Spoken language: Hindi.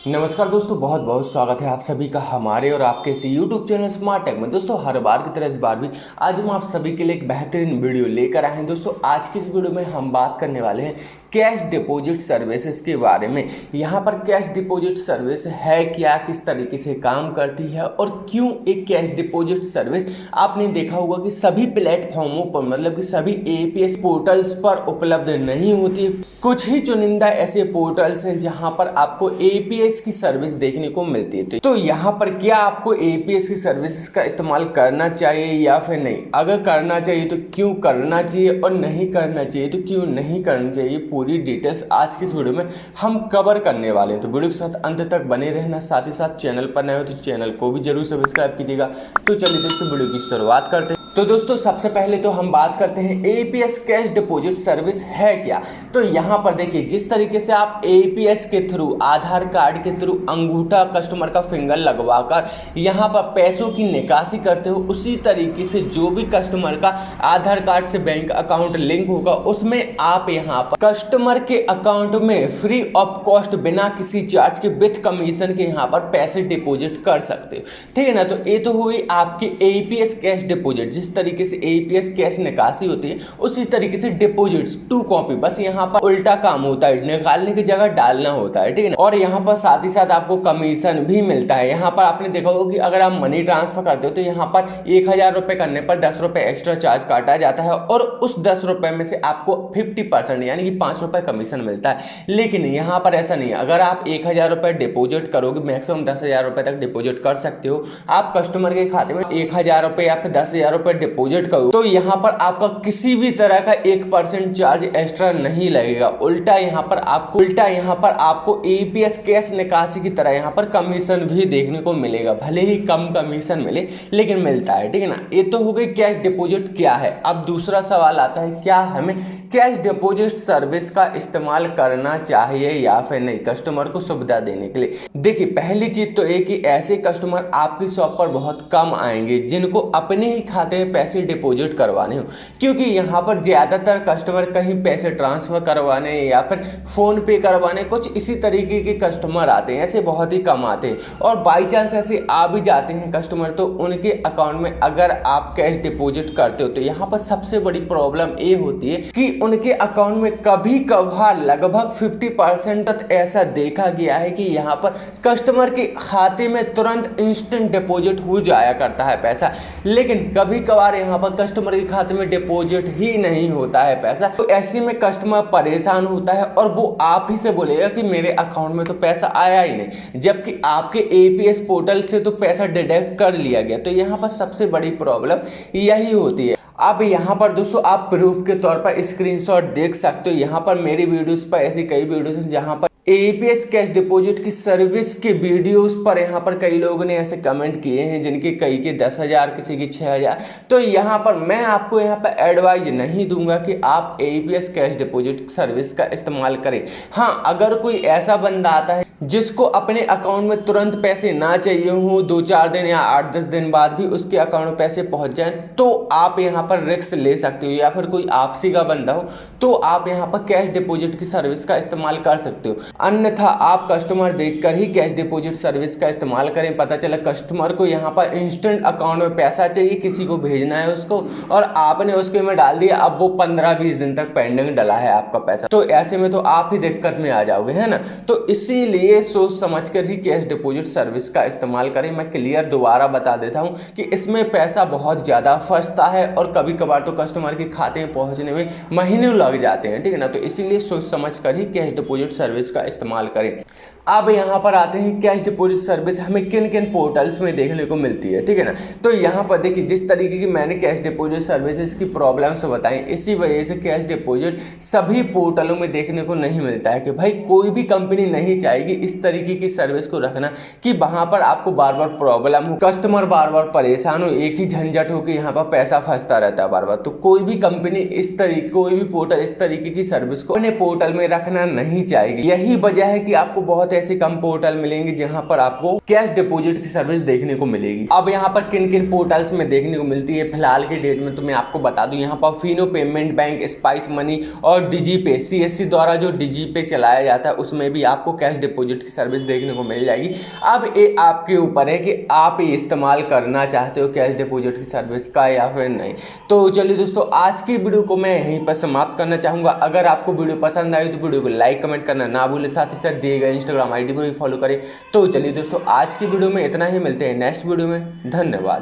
नमस्कार दोस्तों, बहुत बहुत स्वागत है आप सभी का हमारे और आपके इस यूट्यूब चैनल स्मार्ट टेक में। दोस्तों हर बार की तरह इस बार भी आज हम आप सभी के लिए एक बेहतरीन वीडियो लेकर आए हैं। दोस्तों आज की इस वीडियो में हम बात करने वाले हैं कैश डिपॉजिट सर्विसेज के बारे में। यहाँ पर कैश डिपॉजिट सर्विस है क्या, किस तरीके से काम करती है और क्यों एक कैश डिपॉजिट सर्विस आपने देखा होगा कि सभी प्लेटफॉर्मों पर मतलब कि सभी एपीएस पोर्टल्स पर उपलब्ध नहीं होती। कुछ ही चुनिंदा ऐसे पोर्टल्स हैं जहां पर आपको एपीएस की सर्विस देखने को मिलती है। तो यहाँ पर क्या आपको एपीएस की सर्विसेज का इस्तेमाल करना चाहिए या फिर नहीं, अगर करना चाहिए तो क्यों करना चाहिए और नहीं करना चाहिए तो क्यों नहीं करना चाहिए, पूरी डिटेल्स आज की इस वीडियो में हम कवर करने वाले हैं। तो वीडियो के साथ अंत तक बने रहना, साथ ही साथ चैनल पर नए हो तो चैनल को भी जरूर सब्सक्राइब कीजिएगा। तो चलिए दोस्तों वीडियो की शुरुआत करते हैं। तो दोस्तों सबसे पहले तो हम बात करते हैं एपीएस कैश डिपॉजिट सर्विस है क्या। तो यहाँ पर देखिए, जिस तरीके से आप एपीएस के थ्रू आधार कार्ड के थ्रू अंगूठा कस्टमर का फिंगर लगवाकर यहाँ पर पैसों की निकासी करते हो, उसी तरीके से जो भी कस्टमर का आधार कार्ड से बैंक अकाउंट लिंक होगा उसमें आप यहाँ पर कस्टमर के अकाउंट में फ्री ऑफ कॉस्ट बिना किसी चार्ज के विथ कमीशन के यहाँ पर पैसे डिपॉजिट कर सकते हो। ठीक है ना। तो ये तो हुई आपकी एपीएस कैश डिपॉजिट। जिस तरीके से एपीएस कैश निकासी होती है उसी तरीके से डिपॉजिट्स टू कॉपी, बस यहाँ पर उल्टा काम होता है, निकालने की जगह डालना होता है। ठीक है ना। और यहाँ पर साथ ही साथ आपको कमीशन भी मिलता है। यहाँ पर आपने देखा होगा कि अगर आप मनी ट्रांसफर करते हो तो यहाँ पर 1000 रुपये करने पर 10 रुपये एक्स्ट्रा चार्ज काटा जाता है और उस 10 रुपये में से आपको 50% यानी कि 5 रुपये कमीशन मिलता है। लेकिन यहाँ पर ऐसा नहीं है। अगर आप 1000 रुपये डिपॉजिट करोगे, मैक्सिमम 10,000 रुपये तक डिपॉजिट कर सकते हो। आप कस्टमर के खाते में 1000 रुपये या फिर 10,000 रुपये डिपॉजिट करो तो यहाँ पर आपका किसी भी तरह का 1% चार्ज एक्स्ट्रा नहीं लगेगा। उल्टा यहाँ पर आपको एपीएस कैश निकासी की तरह यहाँ पर कमीशन भी देखने को मिलेगा। भले ही कम कमीशन मिले लेकिन मिलता है। ठीक है ना। ये तो हो गई कैश डिपॉजिट क्या है। अब दूसरा सवाल आता है, क्या हमें कैश डिपॉजिट सर्विस का इस्तेमाल करना चाहिए या फिर नहीं, कस्टमर को सुविधा देने के लिए। देखिए पहली चीज तो ये कि ऐसे कस्टमर आपकी शॉप पर बहुत कम आएंगे जिनको अपने ही खाते में पैसे डिपॉजिट करवाने हो, क्योंकि यहाँ पर ज्यादातर कस्टमर कहीं पैसे ट्रांसफर करवाने या फिर फोन पे करवाने कुछ इसी तरीके के कस्टमर आते हैं। ऐसे बहुत ही कम आते हैं और बाई चांस ऐसे आ भी जाते हैं कस्टमर तो उनके अकाउंट में अगर आप कैश डिपॉजिट करते हो तो यहाँ पर सबसे बड़ी प्रॉब्लम ये होती है कि उनके अकाउंट में कभी कभार लगभग 50% तक ऐसा देखा गया है कि यहाँ पर कस्टमर के खाते में तुरंत इंस्टेंट डिपॉजिट हो जाया करता है पैसा, लेकिन कभी कभार यहाँ पर कस्टमर के खाते में डिपॉजिट ही नहीं होता है पैसा। तो ऐसे में कस्टमर परेशान होता है और वो आप ही से बोलेगा कि मेरे अकाउंट में तो पैसा आया ही नहीं, जबकि आपके एपीएस पोर्टल से तो पैसा डिडक्ट कर लिया गया। तो यहाँ पर सबसे बड़ी प्रॉब्लम यही होती है। अब यहाँ पर दोस्तों आप प्रूफ के तौर पर स्क्रीनशॉट देख सकते हो। यहाँ पर मेरी वीडियोस पर ऐसी कई वीडियोस हैं जहाँ पर एपीएस कैश डिपॉजिट की सर्विस के वीडियोस पर यहाँ पर कई लोगों ने ऐसे कमेंट किए हैं जिनके कई के 10,000 किसी की 6,000। तो यहाँ पर मैं आपको यहाँ पर एडवाइज नहीं दूंगा कि आप एपीएस कैश डिपॉजिट सर्विस का इस्तेमाल करें। हाँ, अगर कोई ऐसा बंदा आता है जिसको अपने अकाउंट में तुरंत पैसे ना चाहिए हो, 2-4 दिन या 8-10 दिन बाद भी उसके अकाउंट में पैसे पहुंच जाएं, तो आप यहाँ पर रिस्क ले सकते हो। या फिर कोई आपसी का बंदा हो तो आप यहाँ पर कैश डिपॉजिट की सर्विस का इस्तेमाल कर सकते हो। अन्यथा आप कस्टमर देखकर ही कैश डिपॉजिट सर्विस का इस्तेमाल करें। पता चला कस्टमर को यहाँ पर इंस्टेंट अकाउंट में पैसा चाहिए, किसी को भेजना है उसको, और आपने उसके में डाल दिया, अब वो 15-20 दिन तक पेंडिंग डला है आपका पैसा, तो ऐसे में तो आप ही दिक्कत में आ जाओगे, है ना। तो इसीलिए सोच समझ कर ही कैश डिपॉजिट सर्विस का इस्तेमाल करें। मैं क्लियर दोबारा बता देता हूँ कि इसमें पैसा बहुत ज़्यादा फंसता है और कभी कभार तो कस्टमर के खाते में पहुँचने में महीनों लग जाते हैं। ठीक है ना। तो इसीलिए सोच समझ कर ही कैश डिपॉजिट सर्विस का इस्तेमाल करें। अब यहाँ पर आते हैं कैश डिपॉजिट सर्विस हमें किन किन पोर्टल्स में देखने को मिलती है। ठीक है ना। तो यहाँ पर देखिए, जिस तरीके की मैंने कैश डिपॉजिट सर्विसेज की प्रॉब्लम्स बताई, इसी वजह से कैश डिपॉजिट सभी पोर्टलों में देखने को नहीं मिलता है कि भाई कोई भी कंपनी नहीं चाहेगी इस तरीके की सर्विस को रखना कि वहां पर आपको बार बार प्रॉब्लम हो, कस्टमर बार बार परेशान हो, एक ही झंझट हो कि यहाँ पर पैसा फंसता रहता है बार बार। तो कोई भी कंपनी इस तरीके, कोई भी पोर्टल इस तरीके की सर्विस को अपने पोर्टल में रखना नहीं चाहेगी। यही वजह है कि आपको बहुत ऐसे कम पोर्टल मिलेंगे जहां पर आपको कैश डिपॉजिट की सर्विस देखने को मिलेगी। अब यहाँ पर किन किन पोर्टल्स में देखने को मिलती है फिलहाल की डेट में तो मैं आपको बता दूं, यहाँ पर Fino payment bank, spice money और डिजीपे, सीएससी द्वारा जो डिजीपे चलाया जाता है उसमें भी आपको कैश डिपॉजिट डिपॉजिट की सर्विस देखने को मिल जाएगी। अब ये आपके ऊपर है कि आप ये इस्तेमाल करना चाहते हो कैश डिपॉजिट की सर्विस का या फिर नहीं। तो चलिए दोस्तों, आज की वीडियो को मैं यहीं पर समाप्त करना चाहूँगा। अगर आपको वीडियो पसंद आई तो वीडियो को लाइक कमेंट करना ना भूलें, साथ ही साथ दिए गए इंस्टाग्राम ID पर भी फॉलो करें। तो चलिए दोस्तों, आज की वीडियो में इतना ही, मिलते हैं नेक्स्ट वीडियो में। धन्यवाद।